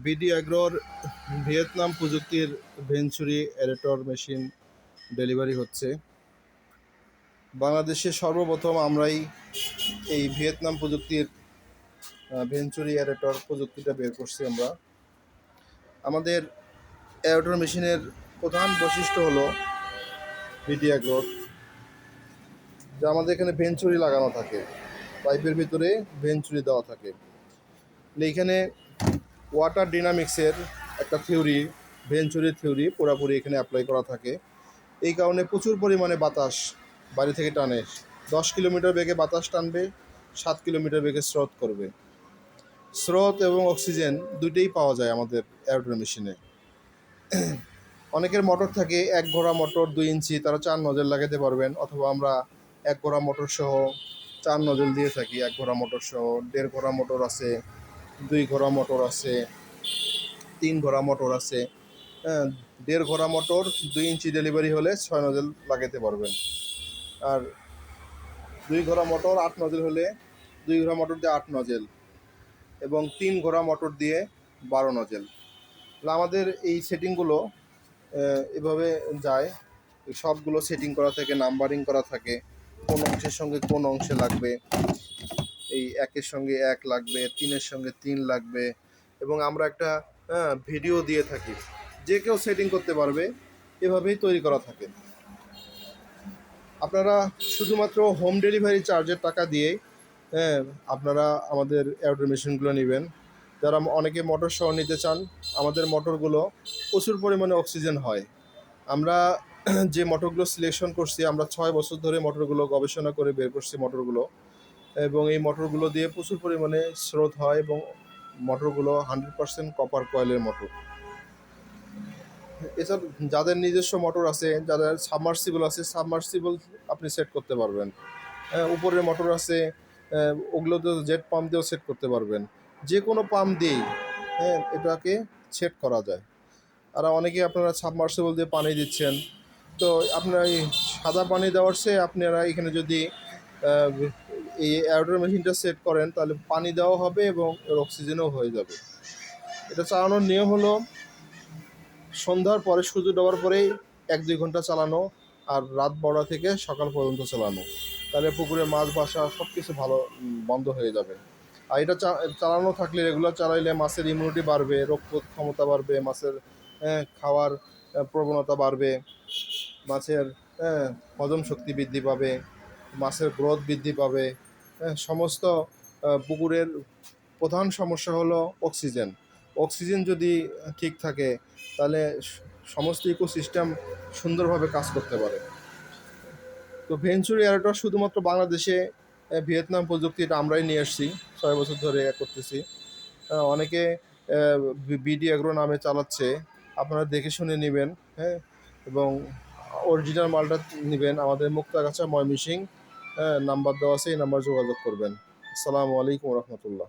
BD অ্যাগ্রোর Vietnam প্রযুক্তির venturi aerator machine delivery হচ্ছে। বাংলাদেশে সর্বপ্রথম আমরাই এই ভিয়েতনাম প্রযুক্তির ভেঞ্চুরি অ্যারেটর প্রযুক্তিটা বের করছি আমরা। আমাদের অ্যারেটর মেশিনের প্রধান বৈশিষ্ট্য হলো বিডি অ্যাগ্রোর, যা আমাদের এখানে ভেঞ্চুরি লাগানো থাকে, পাইপের ভিতরে ভেঞ্চুরি দেওয়া থাকে। এইখানে ওয়াটার ডিনামিক্সের একটা থিওরি, ভেঞ্চুরির থিওরি পুরোপুরি এখানে অ্যাপ্লাই করা থাকে। এই কারণে প্রচুর পরিমাণে বাতাস বাড়ি থেকে টানে। 10 কিলোমিটার বেগে বাতাস টানবে, 7 কিলোমিটার বেগে স্রোত করবে। স্রোত এবং অক্সিজেন দুইটাই পাওয়া যায় আমাদের অ্যারোড্রোম মেশিনে। অনেকের মোটর থাকে 1 ঘোড়া মোটর 2 ইঞ্চি, তারা 4 নজেল লাগাতে পারবেন, অথবা আমরা 1 ঘোড়া মোটর সহ 4 নজেল দিয়ে থাকি। 1 ঘোড়া মোটর সহ 1.5 ঘোড়া মোটর আছে, 2 ঘোড়া মোটর আছে, 3 ঘোড়া মোটর আছে। 1.5 ঘোড়া মোটর 2 ইঞ্চি ডেলিভারি হলে 6 নজেল লাগাতে পারবেন। আর 2 ঘোড়া মোটর 8 নজেল হলে 2 ঘোড়া মোটর দিয়ে 8 নজেল, এবং 3 ঘোড়া মোটর দিয়ে 12 নজেল। আমাদের এই সেটিংগুলো এভাবে যায়। সবগুলো সেটিং করা থাকে, নাম্বারিং করা থাকে, কোন অংশের সঙ্গে কোন অংশে লাগবে। এই 1-এর সঙ্গে 1 লাগবে, 3-এর সঙ্গে 3 লাগবে, এবং আমরা একটা ভিডিও দিয়ে থাকি, যে কেউ সেটিং করতে পারবে। এভাবেই তৈরি করা থাকে। আপনারা শুধুমাত্র হোম ডেলিভারি চার্জের টাকা দিয়ে আপনারা আমাদের অ্যারোড্রোম মেশিনগুলো নেবেন। যারা অনেকে মোটর সহ নিতে চান, আমাদের মোটরগুলো প্রচুর পরিমাণে অক্সিজেন হয়। আমরা যে মোটরগুলো সিলেকশন করছি, আমরা 6 বছর ধরে মোটরগুলো গবেষণা করে বের করছি মোটরগুলো, এবং এই মোটরগুলো দিয়ে প্রচুর পরিমাণে স্রোত হয়, এবং মোটরগুলো 100% কপার কয়েলের মোটর। এছাড়া যাদের নিজস্ব মোটর আছে, যাদের সাবমার্সিবল আছে, সাবমার্সিবল আপনি সেট করতে পারবেন। উপরের মোটর আছে, ওগুলোতে জেট পাম্প দিয়েও সেট করতে পারবেন। যে কোনো পাম্প দিয়েই এটাকে সেট করা যায়। আর অনেকে আপনারা সাবমার্সিবল দিয়ে পানি দিচ্ছেন, তো আপনারা এই সাদা পানি দেওয়ার চেয়ে আপনারা এখানে যদি এই অ্যারোড্রোম মেশিনটা সেট করেন, তাহলে পানি দেওয়া হবে এবং অক্সিজেনও হয়ে যাবে। এটা চালানোর নিয়ম হলো সন্ধ্যার পরে, সূর্য ডোবার পরেই 1-2 ঘন্টা চালানো, আর রাত 12টা থেকে সকাল পর্যন্ত চালানো। তাহলে পুকুরে মাছ বাসা সব কিছু ভালো বন্ধ হয়ে যাবে। আর এটা চালানো থাকলে, রেগুলার চালাইলে মাছের ইমিউনিটি বাড়বে, রোগ প্রতিরোধ ক্ষমতা বাড়বে, মাছের খাওয়ার প্রবণতা বাড়বে, মাছের হজম শক্তি বৃদ্ধি পাবে, মাছের গ্রোথ বৃদ্ধি পাবে। সমস্ত পুকুরের প্রধান সমস্যা হলো অক্সিজেন। অক্সিজেন যদি ঠিক থাকে, তাহলে সমস্ত ইকোসিস্টেম সুন্দরভাবে কাজ করতে পারে। তো ভেঞ্চুরি অ্যারেটর শুধুমাত্র বাংলাদেশে ভিয়েতনাম প্রযুক্তিটা আমরাই নিয়ে এসেছি, 6 বছর ধরে করতেছি। অনেকে বিডি অ্যাগ্রো নামে চালাচ্ছে, আপনারা দেখে শুনে নেবেন। এবং অরিজিনাল মালটা নেবেন। আমাদের মুক্তাগাছা, ময়মনসিংহ নাম্বার দেওয়া আছে, এই নাম্বার যোগাযোগ করবেন। আসসালামু আলাইকুম রহমতুল্লাহ।